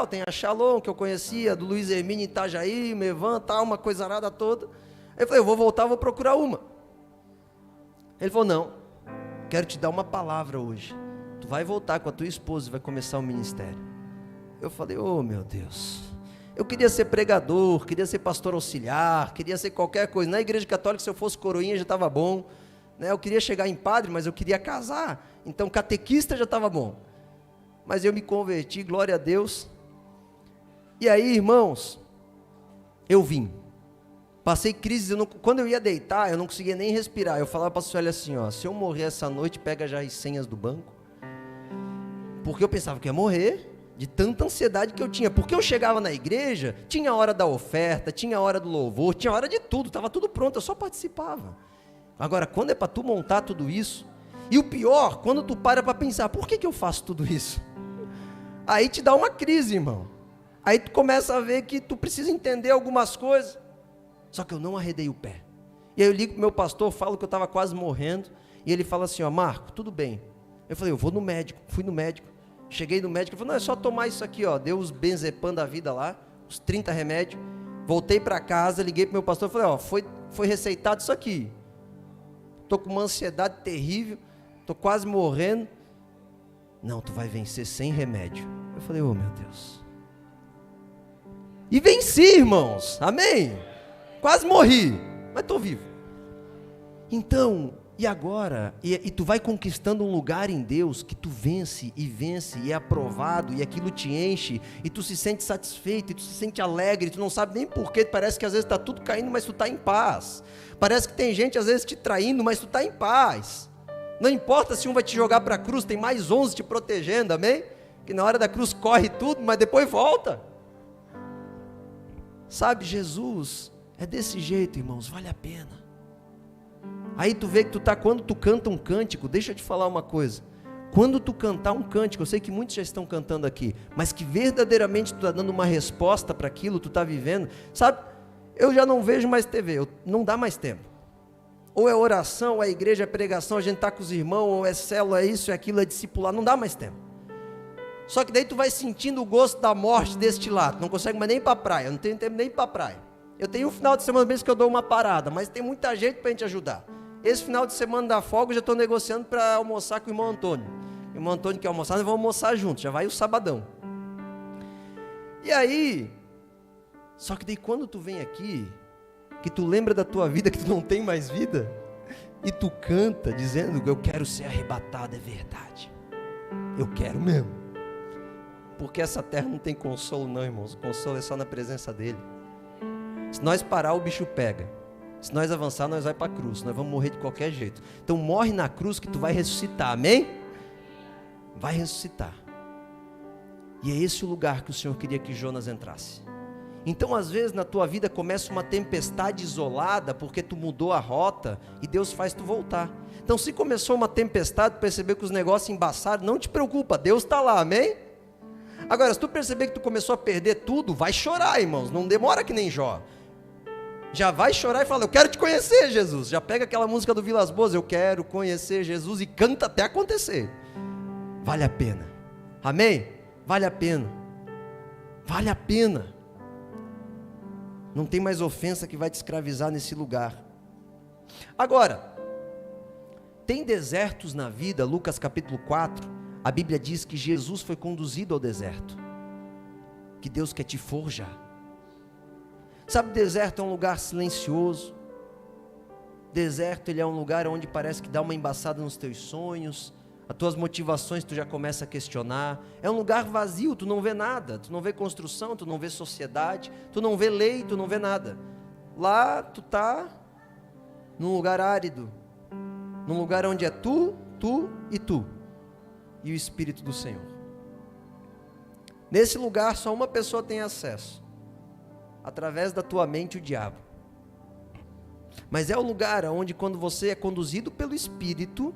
tem a Shalom, que eu conhecia, do Luiz Hermínio em Itajaí, Mevan, tal, uma coisa arada toda. Eu falei, eu vou voltar, vou procurar uma. Ele falou, não, quero te dar uma palavra hoje. Tu vai voltar com a tua esposa e vai começar o ministério. Eu falei, oh meu Deus, eu queria ser pregador, queria ser pastor auxiliar, queria ser qualquer coisa. Na igreja católica, se eu fosse coroinha já estava bom, né? Eu queria chegar em padre, mas eu queria casar, então catequista já estava bom. Mas eu me converti, glória a Deus. E aí, irmãos, eu vim. Passei crises, quando eu ia deitar, eu não conseguia nem respirar. Eu falava para a Sueli assim, ó, se eu morrer essa noite, pega já as senhas do banco. Porque eu pensava que ia morrer, de tanta ansiedade que eu tinha. Porque eu chegava na igreja, tinha a hora da oferta, tinha a hora do louvor, tinha a hora de tudo, estava tudo pronto, eu só participava. Agora, quando é para tu montar tudo isso, e o pior, quando tu para pensar, por que eu faço tudo isso? Aí te dá uma crise, irmão. Aí tu começa a ver que tu precisa entender algumas coisas. Só que eu não arredei o pé. E aí eu ligo pro meu pastor, falo que eu estava quase morrendo, e ele fala assim, ó, Marco, tudo bem. Eu falei, eu vou no médico. Fui no médico. Cheguei no médico, ele falou, não, é só tomar isso aqui, ó. Deu os benzepam da vida lá, os 30 remédios. Voltei para casa, liguei pro meu pastor, falei, ó, foi receitado isso aqui. Tô com uma ansiedade terrível, tô quase morrendo. Não, tu vai vencer sem remédio. Eu falei, oh meu Deus. E venci, irmãos, amém? Quase morri, mas estou vivo. Então, e agora? E tu vai conquistando um lugar em Deus que tu vence, e é aprovado, e aquilo te enche, e tu se sente satisfeito, e tu se sente alegre, tu não sabe nem porquê, parece que às vezes está tudo caindo, mas tu está em paz. Parece que tem gente às vezes te traindo, mas tu está em paz. Não importa se um vai te jogar para a cruz, tem mais 11 te protegendo, amém? Que na hora da cruz corre tudo, mas depois volta. Sabe, Jesus é desse jeito, irmãos, vale a pena. Aí tu vê que quando tu canta um cântico, deixa eu te falar uma coisa, quando tu cantar um cântico, eu sei que muitos já estão cantando aqui, mas que verdadeiramente tu está dando uma resposta para aquilo, tu está vivendo, sabe, eu já não vejo mais TV, não dá mais tempo, ou é oração, ou é igreja, é pregação, a gente está com os irmãos, ou é célula, é isso, é aquilo, é discipular, não dá mais tempo. Só que daí tu vai sentindo o gosto da morte deste lado, não consegue mais nem ir para a praia, não tenho tempo nem ir para a praia. Eu tenho um final de semana mesmo que eu dou uma parada, mas tem muita gente para a gente ajudar. Esse final de semana da folga eu já estou negociando para almoçar com o irmão Antônio. O irmão Antônio quer almoçar, nós vamos almoçar juntos, já vai o sabadão. E aí, só que daí quando tu vem aqui, que tu lembra da tua vida, que tu não tem mais vida, e tu canta dizendo que eu quero ser arrebatado, é verdade. Eu quero mesmo. Porque essa terra não tem consolo não, irmãos, o consolo é só na presença dele. Se nós parar, o bicho pega. Se nós avançar, nós vamos para a cruz, nós vamos morrer de qualquer jeito. Então morre na cruz que tu vai ressuscitar, amém? Vai ressuscitar. E é esse o lugar que o Senhor queria que Jonas entrasse. Então às vezes na tua vida começa uma tempestade isolada, porque tu mudou a rota, e Deus faz tu voltar. Então se começou uma tempestade, percebeu que os negócios embaçaram, não te preocupa, Deus está lá, amém? Agora, se tu perceber que tu começou a perder tudo, vai chorar, irmãos, não demora que nem Jó. Já vai chorar e fala, eu quero te conhecer, Jesus. Já pega aquela música do Vilas Boas, eu quero conhecer Jesus, e canta até acontecer. Vale a pena, amém? Vale a pena, vale a pena. Não tem mais ofensa que vai te escravizar nesse lugar. Agora, tem desertos na vida, Lucas capítulo 4, a Bíblia diz que Jesus foi conduzido ao deserto, que Deus quer te forjar. Sabe, deserto é um lugar silencioso, deserto ele é um lugar onde parece que dá uma embaçada nos teus sonhos, as tuas motivações tu já começa a questionar, é um lugar vazio, tu não vê nada, tu não vê construção, tu não vê sociedade, tu não vê lei, tu não vê nada. Lá tu está num lugar árido, num lugar onde é tu e tu, e o Espírito do Senhor. Nesse lugar só uma pessoa tem acesso, através da tua mente, o diabo. Mas é o lugar onde quando você é conduzido pelo Espírito,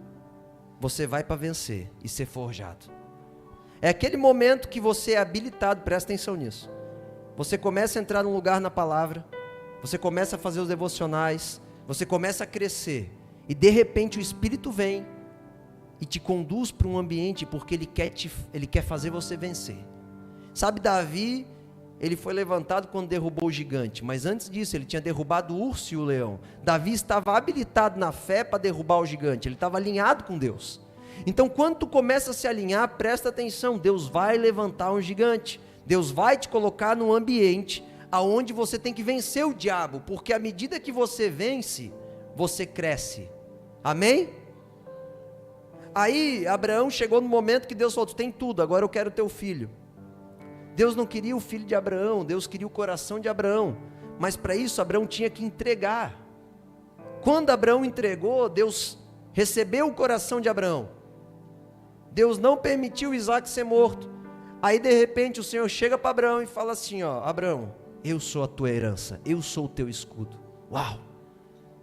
você vai para vencer e ser forjado. É aquele momento que você é habilitado, presta atenção nisso. Você começa a entrar num lugar na palavra, você começa a fazer os devocionais, você começa a crescer, e de repente o Espírito vem e te conduz para um ambiente, porque Ele quer fazer você vencer. Sabe, Davi, ele foi levantado quando derrubou o gigante, mas antes disso ele tinha derrubado o urso e o leão. Davi estava habilitado na fé para derrubar o gigante, ele estava alinhado com Deus. Então quando tu começa a se alinhar, presta atenção, Deus vai levantar um gigante, Deus vai te colocar num ambiente aonde você tem que vencer o diabo, porque à medida que você vence, você cresce, amém? Aí Abraão chegou no momento que Deus falou, tu tem tudo, agora eu quero teu filho. Deus não queria o filho de Abraão, Deus queria o coração de Abraão, mas para isso Abraão tinha que entregar. Quando Abraão entregou, Deus recebeu o coração de Abraão, Deus não permitiu Isaac ser morto. Aí de repente o Senhor chega para Abraão e fala assim, ó, Abraão, eu sou a tua herança, eu sou o teu escudo. Uau,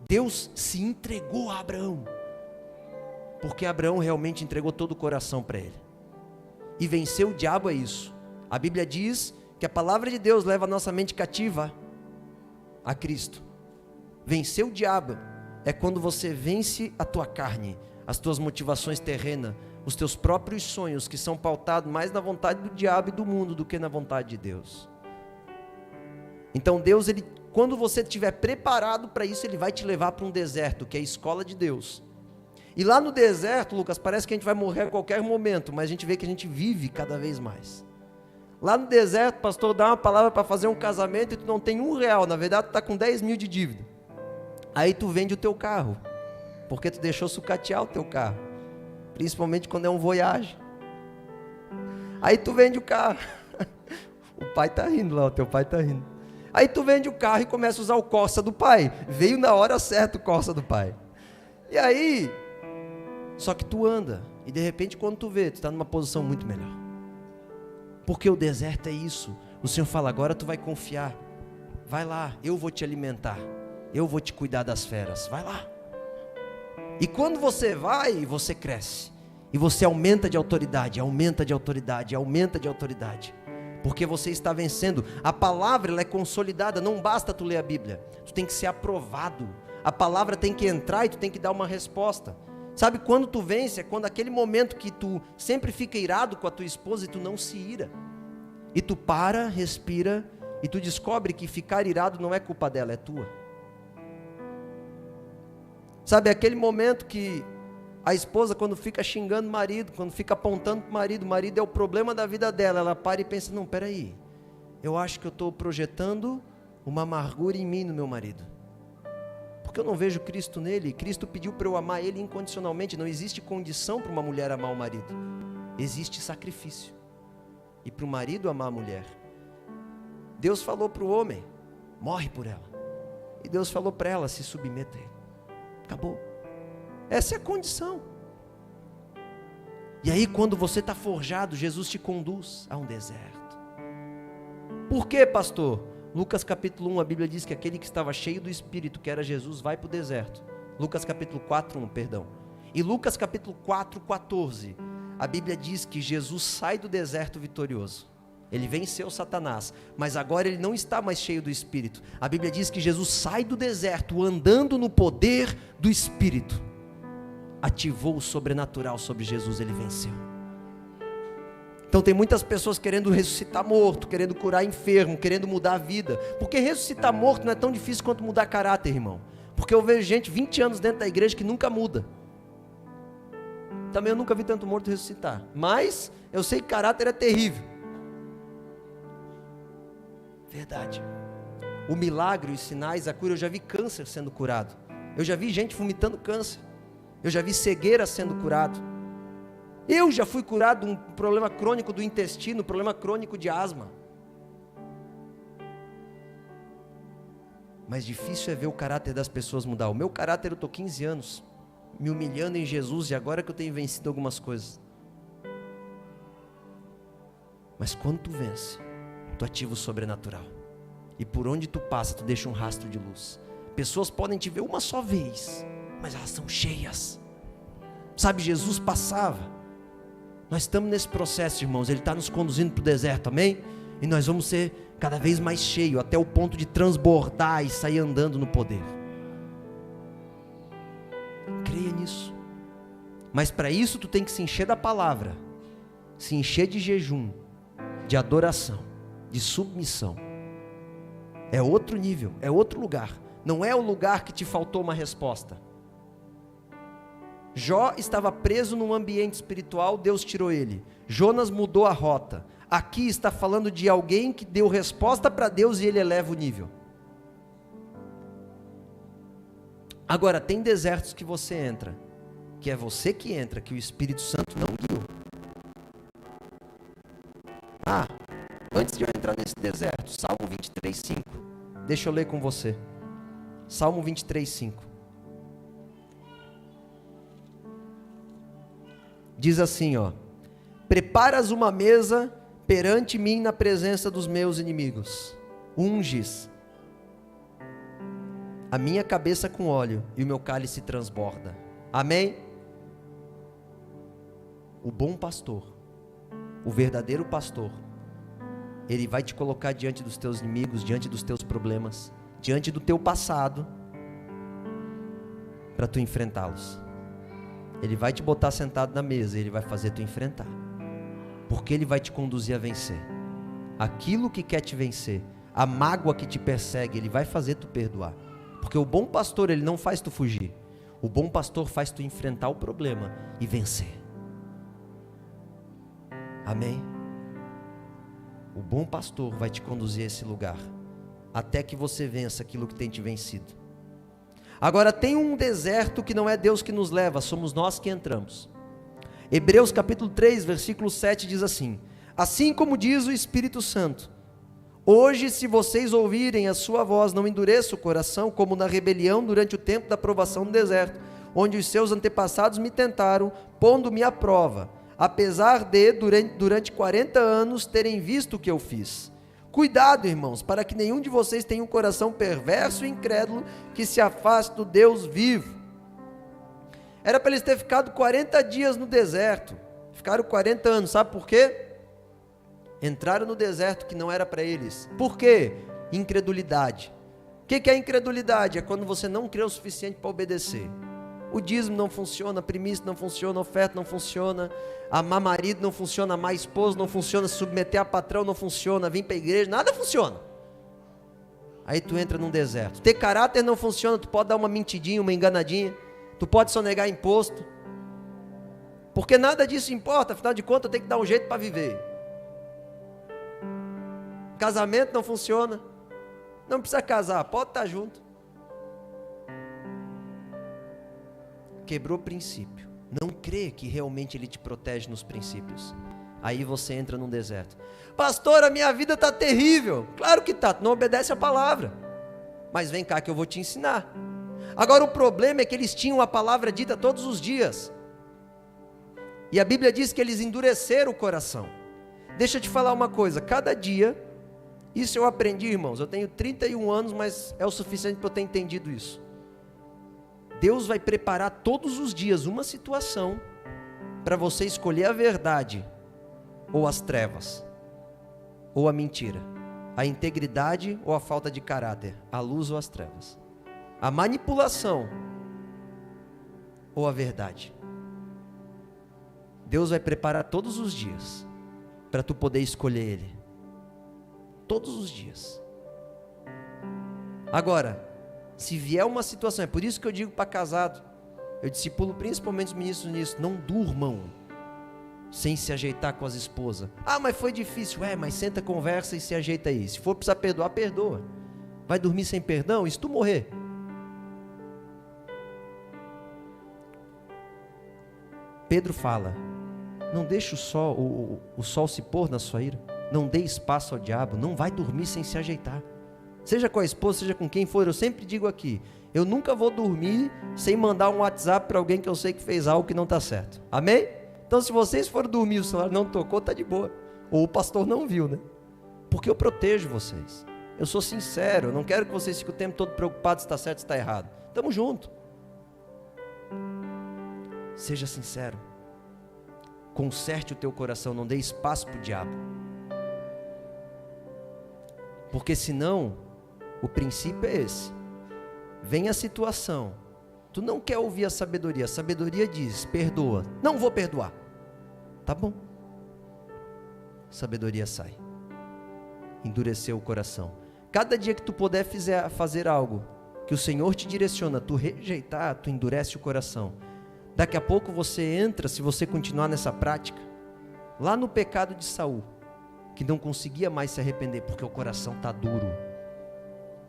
Deus se entregou a Abraão, porque Abraão realmente entregou todo o coração para ele, e venceu o diabo. É isso. A Bíblia diz que a palavra de Deus leva a nossa mente cativa a Cristo. Vencer o diabo é quando você vence a tua carne, as tuas motivações terrenas, os teus próprios sonhos, que são pautados mais na vontade do diabo e do mundo do que na vontade de Deus. Então Deus, quando você estiver preparado para isso, Ele vai te levar para um deserto, que é a escola de Deus. E lá no deserto, Lucas, parece que a gente vai morrer a qualquer momento, mas a gente vê que a gente vive cada vez mais. Lá no deserto, o pastor dá uma palavra para fazer um casamento e tu não tem R$1, na verdade tu está com 10 mil de dívida. Aí tu vende o teu carro, porque tu deixou sucatear o teu carro, principalmente quando é um Voyage. Aí tu vende o carro, o pai está rindo lá, o teu pai está rindo. Aí tu vende o carro e começa a usar o Corsa do pai, veio na hora certa o Corsa do pai. E aí, só que tu anda, e de repente quando tu vê, tu está numa posição muito melhor. Porque o deserto é isso. O Senhor fala, agora tu vai confiar, vai lá, eu vou te alimentar, eu vou te cuidar das feras, vai lá. E quando você vai, você cresce, e você aumenta de autoridade, aumenta de autoridade, aumenta de autoridade, porque você está vencendo. A palavra, ela é consolidada, não basta tu ler a Bíblia, tu tem que ser aprovado, a palavra tem que entrar e tu tem que dar uma resposta. Sabe quando tu vence? É quando aquele momento que tu sempre fica irado com a tua esposa e tu não se ira. E tu para, respira e tu descobre que ficar irado não é culpa dela, é tua. Sabe aquele momento que a esposa, quando fica xingando o marido, quando fica apontando para o marido é o problema da vida dela, ela para e pensa, não, peraí, eu acho que eu estou projetando uma amargura em mim no meu marido. Porque eu não vejo Cristo nele. Cristo pediu para eu amar ele incondicionalmente. Não existe condição para uma mulher amar o marido, existe sacrifício. E para o marido amar a mulher, Deus falou para o homem, morre por ela. E Deus falou para ela, se submeta a ele. Acabou. Essa é a condição. E aí quando você está forjado, Jesus te conduz a um deserto. Por quê, pastor? Lucas capítulo 1, a Bíblia diz que aquele que estava cheio do Espírito, que era Jesus, vai para o deserto. Lucas capítulo 4, 1, perdão. E Lucas capítulo 4, 14, a Bíblia diz que Jesus sai do deserto vitorioso. Ele venceu Satanás, mas agora ele não está mais cheio do Espírito. A Bíblia diz que Jesus sai do deserto andando no poder do Espírito. Ativou o sobrenatural sobre Jesus, ele venceu. Então tem muitas pessoas querendo ressuscitar morto, querendo curar enfermo, querendo mudar a vida. Porque ressuscitar morto não é tão difícil quanto mudar caráter, irmão. Porque eu vejo gente 20 anos dentro da igreja que nunca muda. Também eu nunca vi tanto morto ressuscitar, mas eu sei que caráter é terrível. Verdade. O milagre, os sinais, a cura, eu já vi câncer sendo curado. Eu já vi gente vomitando câncer. Eu já vi cegueira sendo curado. Eu já fui curado de um problema crônico do intestino, problema crônico de asma. Mas difícil é ver o caráter das pessoas mudar. O meu caráter, eu estou 15 anos me humilhando em Jesus, e agora que eu tenho vencido algumas coisas. Mas quando tu vence, tu ativa o sobrenatural. E por onde tu passa, tu deixa um rastro de luz. Pessoas podem te ver uma só vez, mas elas são cheias. Sabe, Jesus passava. Nós estamos nesse processo, irmãos. Ele está nos conduzindo para o deserto, amém? E nós vamos ser cada vez mais cheios, até o ponto de transbordar e sair andando no poder. Creia nisso. Mas para isso tu tem que se encher da palavra, se encher de jejum, de adoração, de submissão. É outro nível, é outro lugar. Não é o lugar que te faltou uma resposta. Jó estava preso num ambiente espiritual, Deus tirou ele. Jonas mudou a rota. Aqui está falando de alguém que deu resposta para Deus e ele eleva o nível. Agora, tem desertos que você entra, que é você que entra, que o Espírito Santo não guiou. Antes de eu entrar nesse deserto, Salmo 23:5. Deixa eu ler com você. Salmo 23:5. Diz assim, ó: preparas uma mesa perante mim na presença dos meus inimigos. Unges a minha cabeça com óleo e o meu cálice transborda. Amém? O bom pastor, o verdadeiro pastor, ele vai te colocar diante dos teus inimigos, diante dos teus problemas, diante do teu passado, para tu enfrentá-los. Ele vai te botar sentado na mesa e ele vai fazer tu enfrentar, porque ele vai te conduzir a vencer. Aquilo que quer te vencer, a mágoa que te persegue, ele vai fazer tu perdoar, porque o bom pastor, ele não faz tu fugir, o bom pastor faz tu enfrentar o problema e vencer. Amém? O bom pastor vai te conduzir a esse lugar, até que você vença aquilo que tem te vencido. Agora, tem um deserto que não é Deus que nos leva, somos nós que entramos. Hebreus capítulo 3, versículo 7 diz assim: assim como diz o Espírito Santo, hoje, se vocês ouvirem a sua voz, não endureça o coração, como na rebelião durante o tempo da provação no deserto, onde os seus antepassados me tentaram, pondo-me à prova, apesar de, durante 40 anos, terem visto o que eu fiz. Cuidado, irmãos, para que nenhum de vocês tenha um coração perverso e incrédulo, que se afaste do Deus vivo. Era para eles terem ficado 40 dias no deserto, ficaram 40 anos, sabe por quê? Entraram no deserto que não era para eles. Por quê? Incredulidade. O que é incredulidade? É quando você não crê o suficiente para obedecer. O dízimo não funciona, a primícia não funciona, a oferta não funciona, amar marido não funciona, amar esposo não funciona, se submeter a patrão não funciona, vir para a igreja, nada funciona. Aí tu entra num deserto. Ter caráter não funciona, tu pode dar uma mentidinha, uma enganadinha, tu pode sonegar imposto, porque nada disso importa, afinal de contas eu tenho que dar um jeito para viver. Casamento não funciona, não precisa casar, pode estar junto. Quebrou o princípio, não crê que realmente ele te protege nos princípios. Aí você entra num deserto. Pastor, a minha vida está terrível. Claro que está, tu não obedece a palavra, mas vem cá que eu vou te ensinar. Agora o problema é que eles tinham a palavra dita todos os dias, e a Bíblia diz que eles endureceram o coração. Deixa eu te falar uma coisa, cada dia, isso eu aprendi, irmãos, eu tenho 31 anos, mas é o suficiente para eu ter entendido isso. Deus vai preparar todos os dias uma situação para você escolher a verdade ou as trevas, ou a mentira, a integridade ou a falta de caráter, a luz ou as trevas, a manipulação ou a verdade. Deus vai preparar todos os dias para tu poder escolher Ele, todos os dias. Agora, se vier uma situação, é por isso que eu digo para casado, eu discipulo principalmente os ministros nisso, não durmam sem se ajeitar com as esposas. Ah, mas foi difícil. Mas senta, conversa e se ajeita aí. Se for precisar perdoar, perdoa. Vai dormir sem perdão? E se tu morrer? Pedro fala, não deixe o sol se pôr na sua ira, não dê espaço ao diabo, não vai dormir sem se ajeitar. Seja com a esposa, seja com quem for, eu sempre digo aqui, eu nunca vou dormir sem mandar um WhatsApp para alguém que eu sei que fez algo que não está certo. Amém? Então se vocês forem dormir e o celular não tocou, está de boa. Ou o pastor não viu, né? Porque eu protejo vocês. Eu sou sincero, eu não quero que vocês fiquem o tempo todo preocupados se está certo ou se está errado. Estamos juntos. Seja sincero. Conserte o teu coração, não dê espaço para o diabo. Porque senão, o princípio é esse. Vem a situação, tu não quer ouvir a sabedoria diz, perdoa. Não vou perdoar. Tá bom. sabedoria sai. Endureceu o coração. Cada dia que tu puder fazer algo que o Senhor te direciona, tu rejeitar, tu endurece o coração. Daqui a pouco você entra, se você continuar nessa prática, lá no pecado de Saul, que não conseguia mais se arrepender, porque o coração está duro.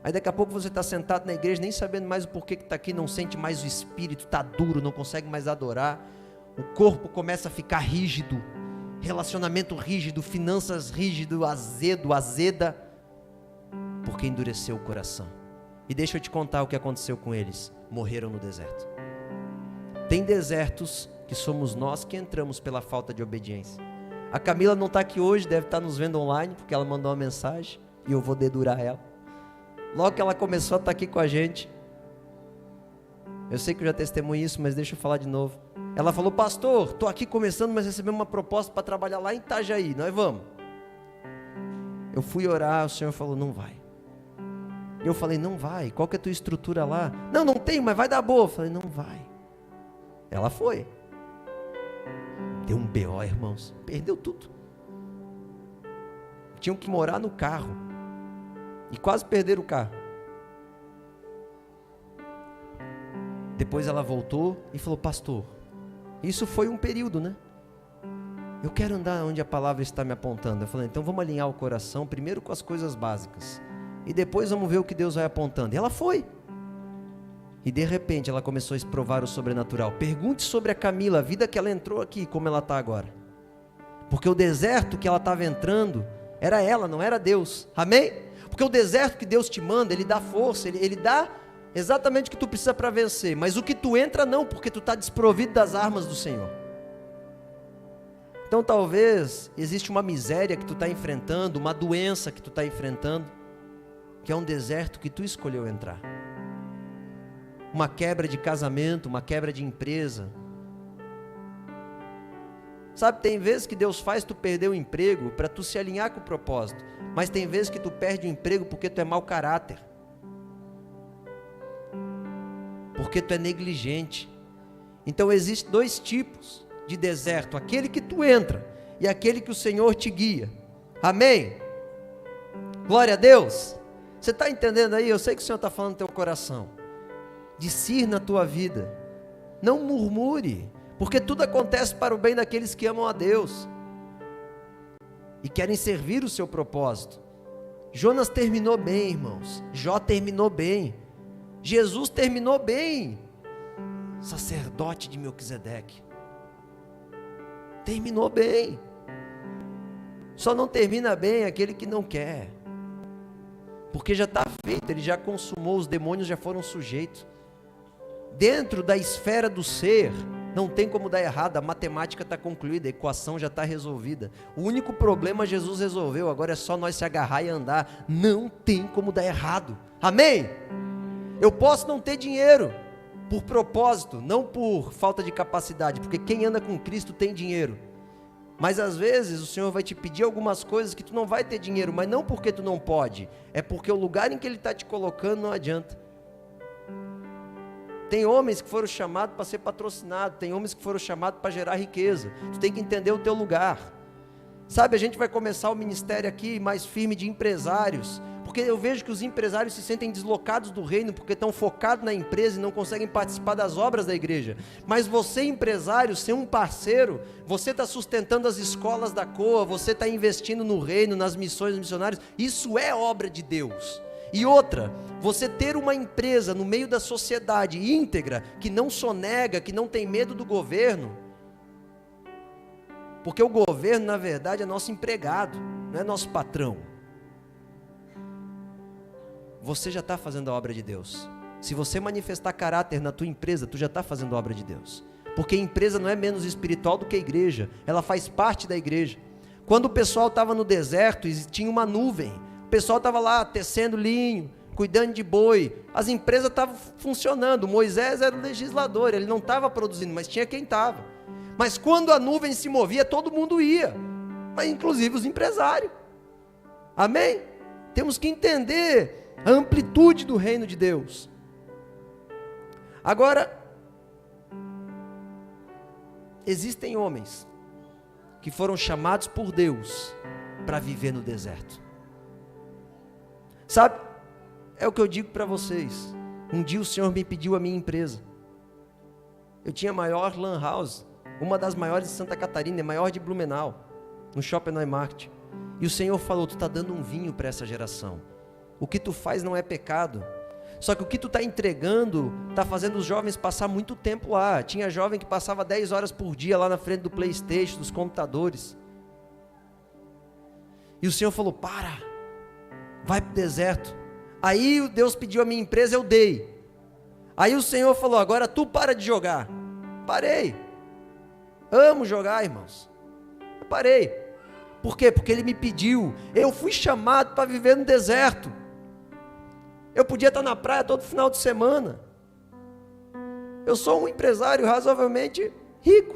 Aí daqui a pouco você está sentado na igreja, nem sabendo mais o porquê que está aqui, não sente mais o espírito, está duro, não consegue mais adorar, o corpo começa a ficar rígido, relacionamento rígido, finanças rígido, azeda, porque endureceu o coração. E deixa eu te contar o que aconteceu com eles, morreram no deserto. Tem desertos que somos nós que entramos pela falta de obediência. A Camila não está aqui hoje, deve estar nos vendo online, porque ela mandou uma mensagem, e eu vou dedurar ela. Logo que ela começou a estar aqui com a gente, eu sei que eu já testemunhei isso, mas deixa eu falar de novo. Ela falou: pastor, estou aqui começando, mas recebemos uma proposta para trabalhar lá em Itajaí, nós vamos. Eu fui orar, o Senhor falou: não vai. Eu falei: não vai, qual que é a tua estrutura lá? Não tem, mas vai dar boa. Eu falei: não vai. Ela foi. Deu um BO, irmãos, perdeu tudo. Tinham que morar no carro, e quase perderam o carro. Depois ela voltou e falou: pastor, isso foi um período, né? Eu quero andar onde a palavra está me apontando. Eu falei: então vamos alinhar o coração, primeiro com as coisas básicas, e depois vamos ver o que Deus vai apontando. E ela foi. E de repente ela começou a provar o sobrenatural. Pergunte sobre a Camila, a vida que ela entrou aqui, como ela está agora. Porque o deserto que ela estava entrando, era ela, não era Deus. Amém? Porque o deserto que Deus te manda, Ele dá força, Ele dá exatamente o que tu precisa para vencer. Mas o que tu entra não, porque tu está desprovido das armas do Senhor. Então talvez existe uma miséria que tu está enfrentando, uma doença que tu está enfrentando, que é um deserto que tu escolheu entrar. Uma quebra de casamento, uma quebra de empresa. Sabe, tem vezes que Deus faz tu perder o emprego para tu se alinhar com o propósito, mas tem vezes que tu perde o emprego porque tu é mau caráter, porque tu é negligente. Então existem dois tipos de deserto: aquele que tu entra e aquele que o Senhor te guia. Amém? Glória a Deus. Você está entendendo aí? Eu sei que o Senhor está falando no teu coração. Discirna a tua vida, não murmure, porque tudo acontece para o bem daqueles que amam a Deus e querem servir o seu propósito. Jonas terminou bem, irmãos. Jó terminou bem. Jesus terminou bem. Sacerdote de Melquisedeque terminou bem. Só não termina bem aquele que não quer, porque já está feito, ele já consumou, os demônios já foram sujeitos. Dentro da esfera do ser, não tem como dar errado, a matemática está concluída, a equação já está resolvida. O único problema Jesus resolveu, agora é só nós se agarrar e andar. Não tem como dar errado. Amém? Eu posso não ter dinheiro por propósito, não por falta de capacidade, porque quem anda com Cristo tem dinheiro. Mas às vezes o Senhor vai te pedir algumas coisas que tu não vai ter dinheiro, mas não porque tu não pode, é porque o lugar em que Ele está te colocando não adianta. Tem homens que foram chamados para ser patrocinados, tem homens que foram chamados para gerar riqueza. Tu tem que entender o teu lugar. Sabe, a gente vai começar o ministério aqui mais firme de empresários, porque eu vejo que os empresários se sentem deslocados do reino, porque estão focados na empresa e não conseguem participar das obras da igreja. Mas você, empresário, ser um parceiro, você está sustentando as escolas da COA, você está investindo no reino, nas missões dos missionários, isso é obra de Deus. E outra, você ter uma empresa no meio da sociedade íntegra, que não sonega, que não tem medo do governo, porque o governo na verdade é nosso empregado, não é nosso patrão. Você já está fazendo a obra de Deus. Se você manifestar caráter na tua empresa, tu já está fazendo a obra de Deus, porque a empresa não é menos espiritual do que a igreja, ela faz parte da igreja. Quando o pessoal estava no deserto e tinha uma nuvem, o pessoal estava lá tecendo linho, cuidando de boi, as empresas estavam funcionando. Moisés era o legislador, ele não estava produzindo, mas tinha quem estava. Mas quando a nuvem se movia, todo mundo ia, mas inclusive os empresários. Amém? Temos que entender a amplitude do reino de Deus. Agora, existem homens que foram chamados por Deus para viver no deserto. Sabe, é o que eu digo para vocês. Um dia o Senhor me pediu a minha empresa. Eu tinha a maior lan house, uma das maiores de Santa Catarina, maior de Blumenau, no Shopping Neumarkt. E o Senhor falou, tu está dando um vinho para essa geração. O que tu faz não é pecado. Só que o que tu está entregando, está fazendo os jovens passar muito tempo lá. Tinha jovem que passava 10 horas por dia lá na frente do PlayStation, dos computadores. E o Senhor falou, vai para o deserto. Aí Deus pediu a minha empresa, eu dei. Aí o Senhor falou, agora tu para de jogar. Parei. Amo jogar, irmãos. Eu parei. Por quê? Porque Ele me pediu. Eu fui chamado para viver no deserto. Eu podia estar na praia todo final de semana. Eu sou um empresário razoavelmente rico.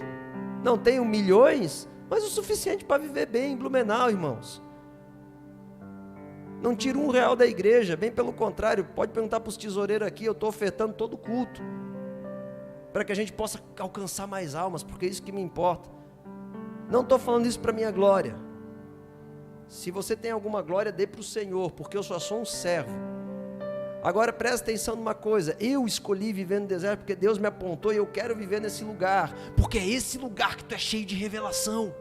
Não tenho milhões, mas o suficiente para viver bem em Blumenau, irmãos. Não tiro R$1 da igreja, bem pelo contrário, pode perguntar para os tesoureiros aqui, eu estou ofertando todo o culto, para que a gente possa alcançar mais almas, porque é isso que me importa. Não estou falando isso para minha glória. Se você tem alguma glória, dê para o Senhor, porque eu só sou um servo. Agora presta atenção numa coisa, eu escolhi viver no deserto, porque Deus me apontou e eu quero viver nesse lugar, porque é esse lugar que tu é cheio de revelação.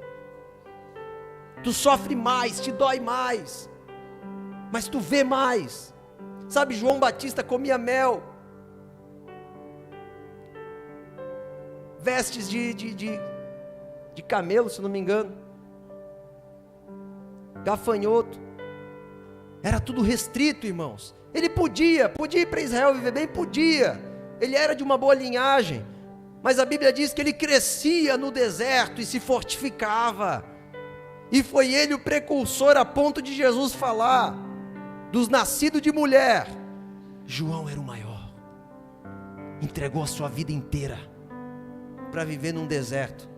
Tu sofre mais, te dói mais, mas tu vê mais. Sabe, João Batista comia mel, vestes de camelo, se não me engano, gafanhoto, era tudo restrito, irmãos. Ele podia ir para Israel viver bem, podia, ele era de uma boa linhagem, mas a Bíblia diz que ele crescia no deserto e se fortificava, e foi ele o precursor a ponto de Jesus falar, dos nascidos de mulher, João era o maior, entregou a sua vida inteira, para viver num deserto.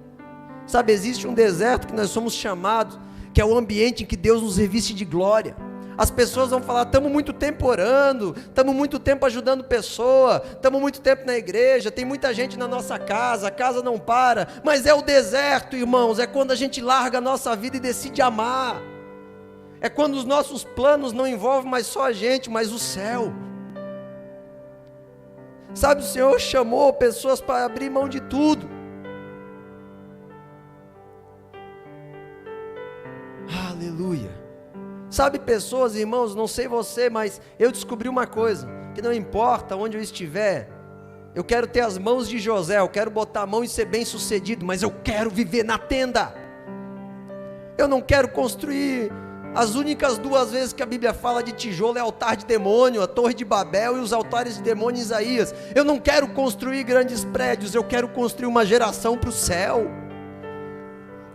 Sabe, existe um deserto que nós somos chamados, que é o ambiente em que Deus nos reviste de glória. As pessoas vão falar, estamos muito tempo orando, estamos muito tempo ajudando pessoa, estamos muito tempo na igreja, tem muita gente na nossa casa, a casa não para, mas é o deserto, irmãos, é quando a gente larga a nossa vida e decide amar, é quando os nossos planos não envolvem mais só a gente, mas o céu. Sabe, o Senhor chamou pessoas para abrir mão de tudo. Aleluia. Sabe, pessoas, irmãos, não sei você, mas eu descobri uma coisa, que não importa onde eu estiver, eu quero ter as mãos de José, eu quero botar a mão e ser bem sucedido, mas eu quero viver na tenda. Eu não quero construir. As únicas 2 vezes que a Bíblia fala de tijolo é altar de demônio, a torre de Babel e os altares de demônio em Isaías. Eu não quero construir grandes prédios, eu quero construir uma geração para o céu,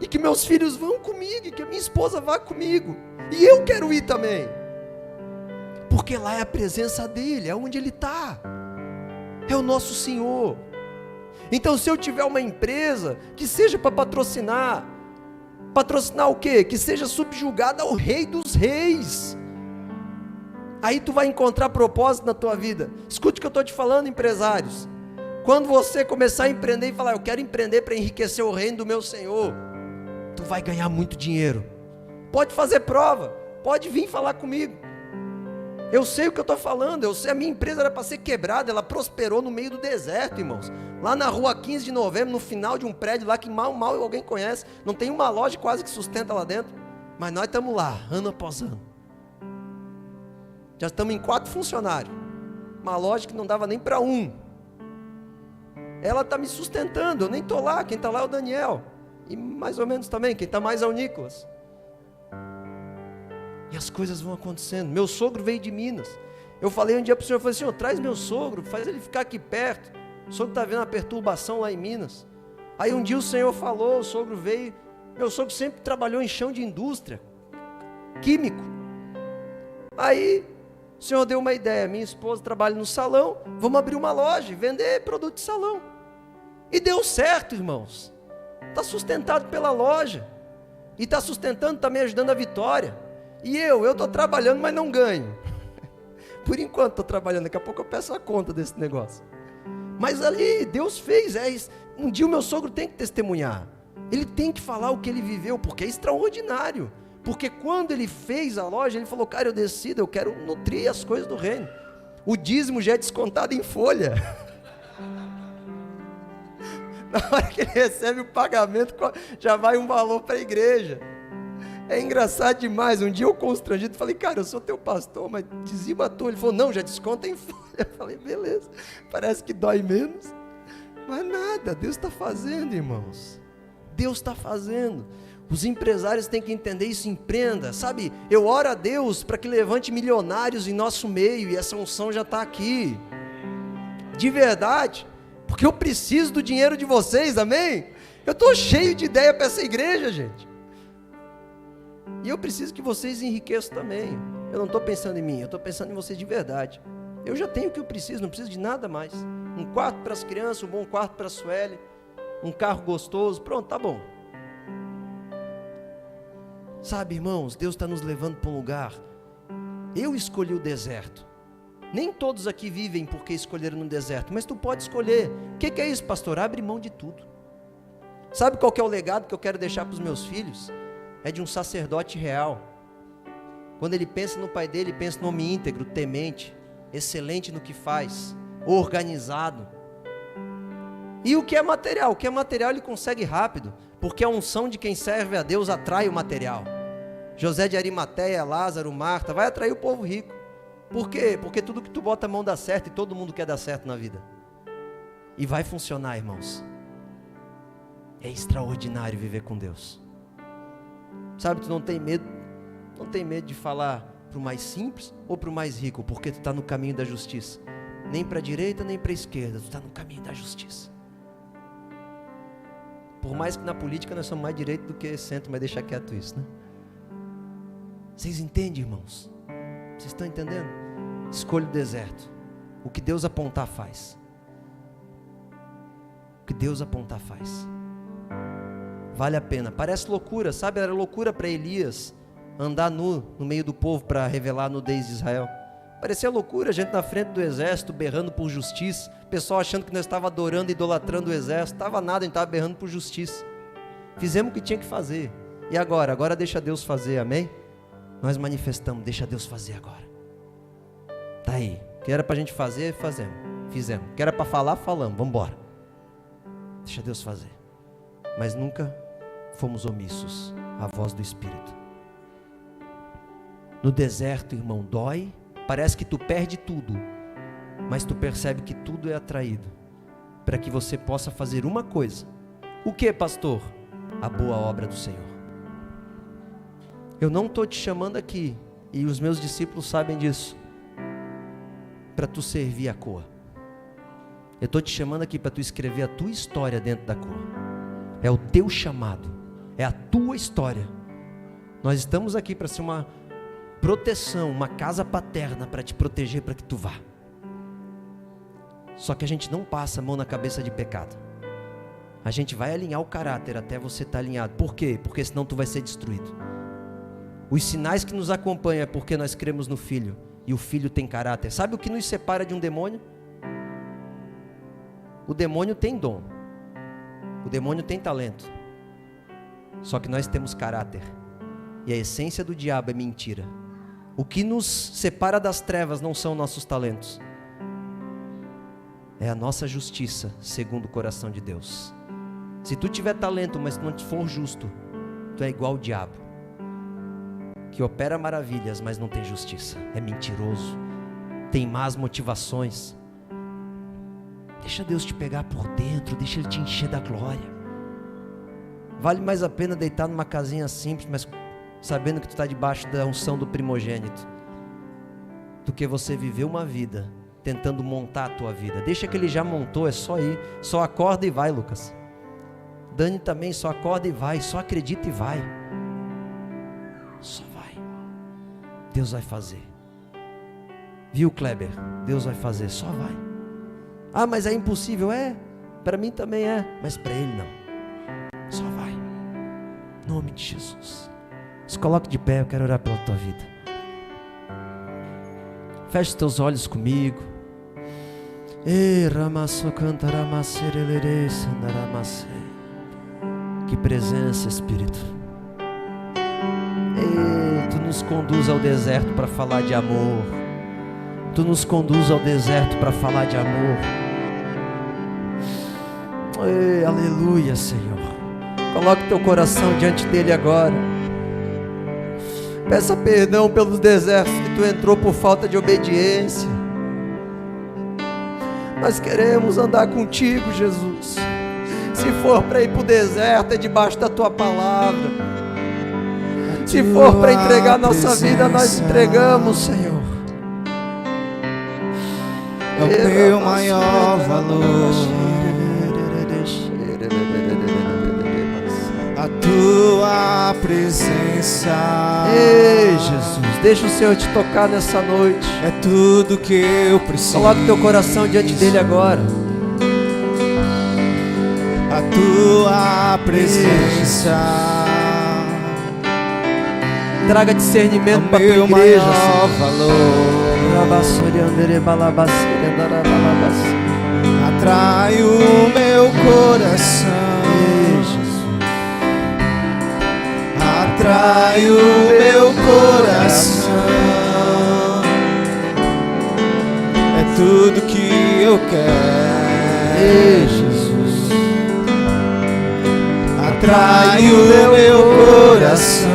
e que meus filhos vão comigo, e que a minha esposa vá comigo, e eu quero ir também, porque lá é a presença dEle, é onde Ele está, é o nosso Senhor. Então se eu tiver uma empresa, que seja para patrocinar o quê? Que seja subjugada ao Rei dos Reis, aí tu vai encontrar propósito na tua vida. Escute o que eu estou te falando, empresários, quando você começar a empreender e falar, eu quero empreender para enriquecer o reino do meu Senhor, tu vai ganhar muito dinheiro, pode fazer prova, pode vir falar comigo, eu sei o que eu estou falando, eu sei, a minha empresa era para ser quebrada, ela prosperou no meio do deserto, irmãos, lá na rua 15 de novembro, no final de um prédio lá que mal alguém conhece, não tem uma loja quase que sustenta lá dentro, mas nós estamos lá, ano após ano, já estamos em 4 funcionários, uma loja que não dava nem para 1, ela está me sustentando, eu nem estou lá, quem está lá é o Daniel, e mais ou menos também, quem está mais é o Nicolas. E as coisas vão acontecendo. Meu sogro veio de Minas. Eu falei um dia para o Senhor, eu falei, Senhor, traz meu sogro, faz ele ficar aqui perto. O sogro está vendo uma perturbação lá em Minas. Aí um dia o Senhor falou, o sogro veio. Meu sogro sempre trabalhou em chão de indústria, químico. Aí o Senhor deu uma ideia, minha esposa trabalha no salão, vamos abrir uma loja, vender produto de salão. E deu certo, irmãos. Está sustentado pela loja, e está sustentando, está me ajudando a vitória, e eu estou trabalhando, mas não ganho, por enquanto estou trabalhando, daqui a pouco eu peço a conta desse negócio, mas ali Deus fez, um dia o meu sogro tem que testemunhar, ele tem que falar o que ele viveu, porque é extraordinário, Porque quando ele fez a loja, ele falou, cara, eu decido, eu quero nutrir as coisas do reino. O dízimo já é descontado em folha. Na hora que ele recebe o pagamento, já vai um valor para a igreja. É engraçado demais. Um dia eu constrangido, falei, cara, eu sou teu pastor, mas dizima tu. Ele falou, não, já desconta em folha. Eu falei, beleza, parece que dói menos. Mas nada, Deus está fazendo, irmãos. Deus está fazendo. Os empresários têm que entender isso, empreenda. Sabe, eu oro a Deus para que levante milionários em nosso meio, e essa unção já está aqui. De verdade. Porque eu preciso do dinheiro de vocês, amém? Eu estou cheio de ideia para essa igreja, gente. E eu preciso que vocês enriqueçam também. Eu não estou pensando em mim, eu estou pensando em vocês de verdade. Eu já tenho o que eu preciso, não preciso de nada mais. Um quarto para as crianças, um bom quarto para a Sueli, um carro gostoso, pronto, tá bom. Sabe, irmãos, Deus está nos levando para um lugar. Eu escolhi o deserto. Nem todos aqui vivem porque escolheram no deserto, mas tu pode escolher. O que é isso, pastor? Abre mão de tudo. Sabe qual que é o legado que eu quero deixar para os meus filhos? É de um sacerdote real. Quando ele pensa no pai dele, pensa no homem íntegro, temente, excelente no que faz, organizado. E o que é material? O que é material ele consegue rápido, porque a unção de quem serve a Deus atrai o material. José de Arimateia, Lázaro, Marta, vai atrair o povo rico. Por quê? Porque tudo que tu bota a mão dá certo, e todo mundo quer dar certo na vida. E vai funcionar, irmãos. É extraordinário viver com Deus. Sabe, tu não tem medo de falar para o mais simples ou para o mais rico, porque tu está no caminho da justiça. Nem para a direita, nem para a esquerda, tu está no caminho da justiça. Por mais que na política nós somos mais direito do que centro, mas deixa quieto isso, né? Vocês entendem, irmãos? Vocês estão entendendo? Escolha o deserto. O que Deus apontar faz. O que Deus apontar faz. Vale a pena. Parece loucura, sabe? Era loucura para Elias andar nu no meio do povo para revelar a nudez de Israel. Parecia loucura, a gente na frente do exército berrando por justiça, o pessoal achando que nós estávamos adorando e idolatrando o exército. Estava nada, a gente estava berrando por justiça. Fizemos o que tinha que fazer. E agora? Agora deixa Deus fazer, amém? Nós manifestamos, deixa Deus fazer agora. Tá aí, o que era para a gente fazer, fizemos. O que era para falar, falamos, vamos embora. Deixa Deus fazer. Mas nunca fomos omissos à voz do Espírito. No deserto, irmão, dói, parece que tu perde tudo, mas tu percebe que tudo é atraído, para que você possa fazer uma coisa. O que, pastor? A boa obra do Senhor. Eu não estou te chamando aqui, e os meus discípulos sabem disso, para tu servir a cor. Eu estou te chamando aqui para tu escrever a tua história dentro da cor. É o teu chamado, é a tua história. Nós estamos aqui para ser uma proteção, uma casa paterna para te proteger, para que tu vá. Só que a gente não passa a mão na cabeça de pecado. A gente vai alinhar o caráter até você estar alinhado. Por quê? Porque senão tu vai ser destruído. Os sinais que nos acompanham é porque nós cremos no Filho, e o Filho tem caráter. Sabe o que nos separa de um demônio? O demônio tem dom, o demônio tem talento, só que nós temos caráter, e a essência do diabo é mentira. O que nos separa das trevas não são nossos talentos, é a nossa justiça segundo o coração de Deus. Se tu tiver talento, mas não for justo, tu é igual ao diabo, que opera maravilhas, mas não tem justiça, é mentiroso, tem más motivações. Deixa Deus te pegar por dentro, deixa Ele te encher da glória. Vale mais a pena deitar numa casinha simples, mas sabendo que tu está debaixo da unção do primogênito, do que você viver uma vida tentando montar a tua vida. Deixa que Ele já montou, é só ir, só acorda e vai, Lucas. Dani também, só acorda e vai, só acredita e vai. Só vai. Deus vai fazer. Viu, Kleber? Deus vai fazer, só vai. Ah, mas é impossível. É, para mim também é, mas para Ele não. Só vai. Em nome de Jesus. Se coloque de pé, eu quero orar pela tua vida. Feche os teus olhos comigo. Que presença, Espírito. Ei, Tu nos conduz ao deserto para falar de amor. Tu nos conduz ao deserto para falar de amor. Ei, aleluia, Senhor. Coloque teu coração diante dele agora. Peça perdão pelos desertos que tu entrou por falta de obediência. Nós queremos andar contigo, Jesus. Se for para ir para o deserto, é debaixo da tua palavra. Se for para entregar nossa vida, nós entregamos, Senhor. É o teu maior valor. A tua presença. Ei, Jesus, deixa o Senhor te tocar nessa noite. É tudo que eu preciso. Coloque teu coração diante dele agora. A tua presença. Traga discernimento para a tua meu igreja, maior valor. Atrai o meu coração. Atrai o meu coração. É tudo que eu quero. Ei, Jesus. Atrai o meu coração.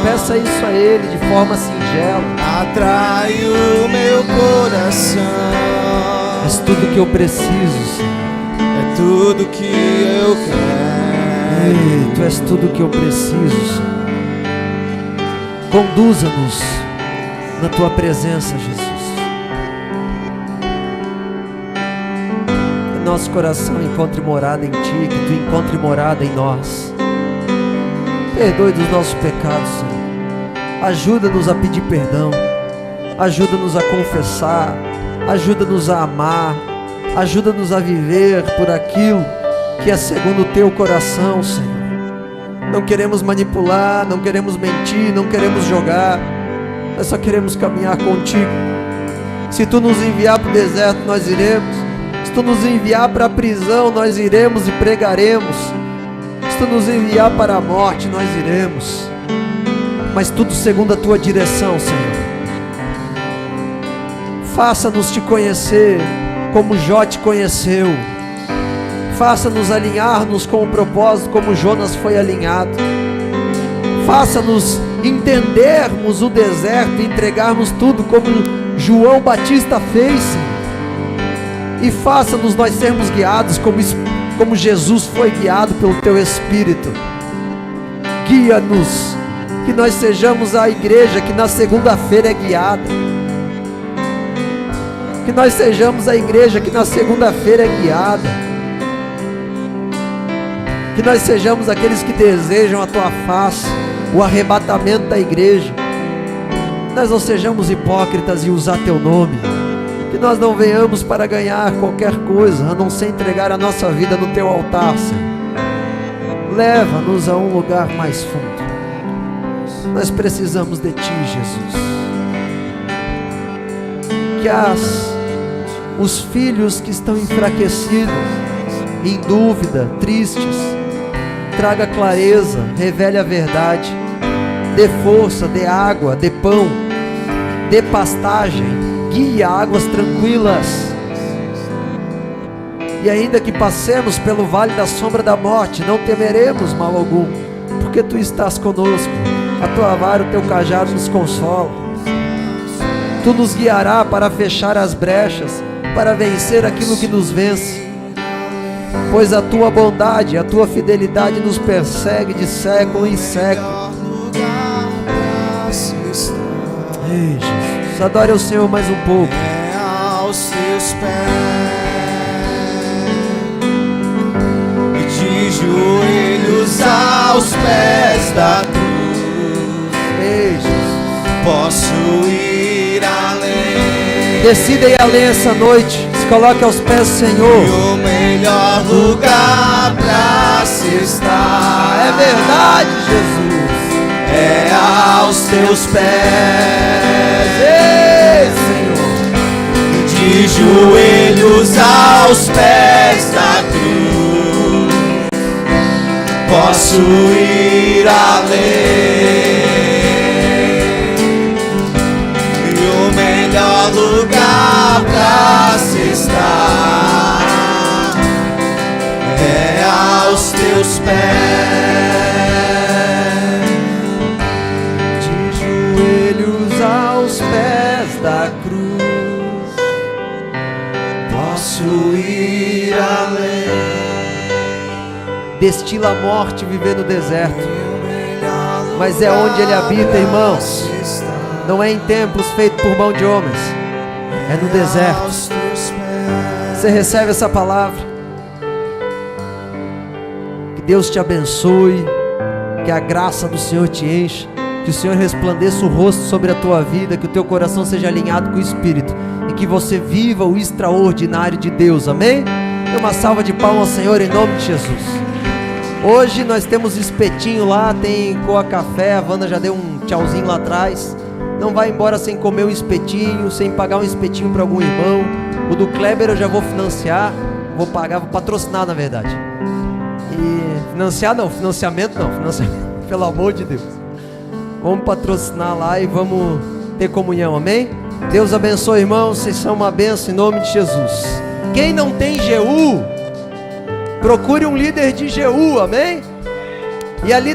Peça isso a Ele de forma singela. Atrai o meu coração. És tudo que eu preciso, Senhor. É tudo que eu quero. Ei, Tu és tudo que eu preciso, Senhor. Conduza-nos na Tua presença, Jesus. Que nosso coração encontre morada em Ti, que Tu encontre morada em nós. Perdoe dos nossos pecados, Senhor. Ajuda-nos a pedir perdão. Ajuda-nos a confessar. Ajuda-nos a amar. Ajuda-nos a viver por aquilo que é segundo o Teu coração, Senhor. Não queremos manipular, não queremos mentir, não queremos jogar. Nós só queremos caminhar contigo. Se Tu nos enviar para o deserto, nós iremos. Se Tu nos enviar para a prisão, nós iremos e pregaremos. Se Tu nos enviar para a morte, nós iremos. Mas tudo segundo a Tua direção, Senhor. Faça-nos te conhecer como Jó te conheceu. Faça-nos alinhar-nos com o propósito como Jonas foi alinhado. Faça-nos entendermos o deserto e entregarmos tudo como João Batista fez, Senhor. E faça-nos nós sermos guiados como Jesus foi guiado pelo Teu Espírito. Guia-nos, que nós sejamos a igreja que na segunda-feira é guiada. Que nós sejamos a igreja que na segunda-feira é guiada. Que nós sejamos aqueles que desejam a Tua face, o arrebatamento da igreja. Que nós não sejamos hipócritas e usar Teu nome. Que nós não venhamos para ganhar qualquer coisa, a não ser entregar a nossa vida no Teu altar, Senhor. Leva-nos a um lugar mais fundo. Nós precisamos de Ti, Jesus. Que os filhos que estão enfraquecidos, em dúvida, tristes, traga clareza, revele a verdade, dê força, dê água, dê pão, dê pastagem, guie a águas tranquilas. E ainda que passemos pelo vale da sombra da morte, não temeremos mal algum, porque Tu estás conosco. A Tua vara, o Teu cajado nos consola. Tu nos guiará para fechar as brechas, para vencer aquilo que nos vence. Pois a Tua bondade, a Tua fidelidade nos persegue de século em século. Ei, Jesus, adore ao Senhor mais um pouco. É aos Teus pés, e de joelhos aos pés da cruz. Ei, Jesus, posso ir além. decida ir além essa noite. Se coloque aos pés do Senhor. E o melhor lugar pra se estar. É verdade, Jesus. É aos Teus pés. Ei, Senhor. De joelhos aos pés da cruz, posso ir além. lugar pra se estar, é aos teus pés, de joelhos aos pés da cruz, posso ir além. Destila a morte viver no deserto, mas é onde Ele habita, irmãos. Não é em templos feitos por mão de homens, é no deserto. Você recebe essa palavra? Que Deus te abençoe, que a graça do Senhor te encha, que o Senhor resplandeça o rosto sobre a tua vida, que o teu coração seja alinhado com o Espírito e que você viva o extraordinário de Deus, amém? Dê uma salva de palmas ao Senhor em nome de Jesus. Hoje nós temos espetinho lá, tem coa café, a Wanda já deu um tchauzinho lá atrás. Não vai embora sem comer um espetinho, sem pagar um espetinho para algum irmão. O do Kleber eu já vou financiar, vou pagar, vou patrocinar na verdade. E financiamento não, pelo amor de Deus. Vamos patrocinar lá e vamos ter comunhão, amém? Deus abençoe, irmãos, vocês são uma bênção em nome de Jesus. Quem não tem GU, procure um líder de GU, amém? E ali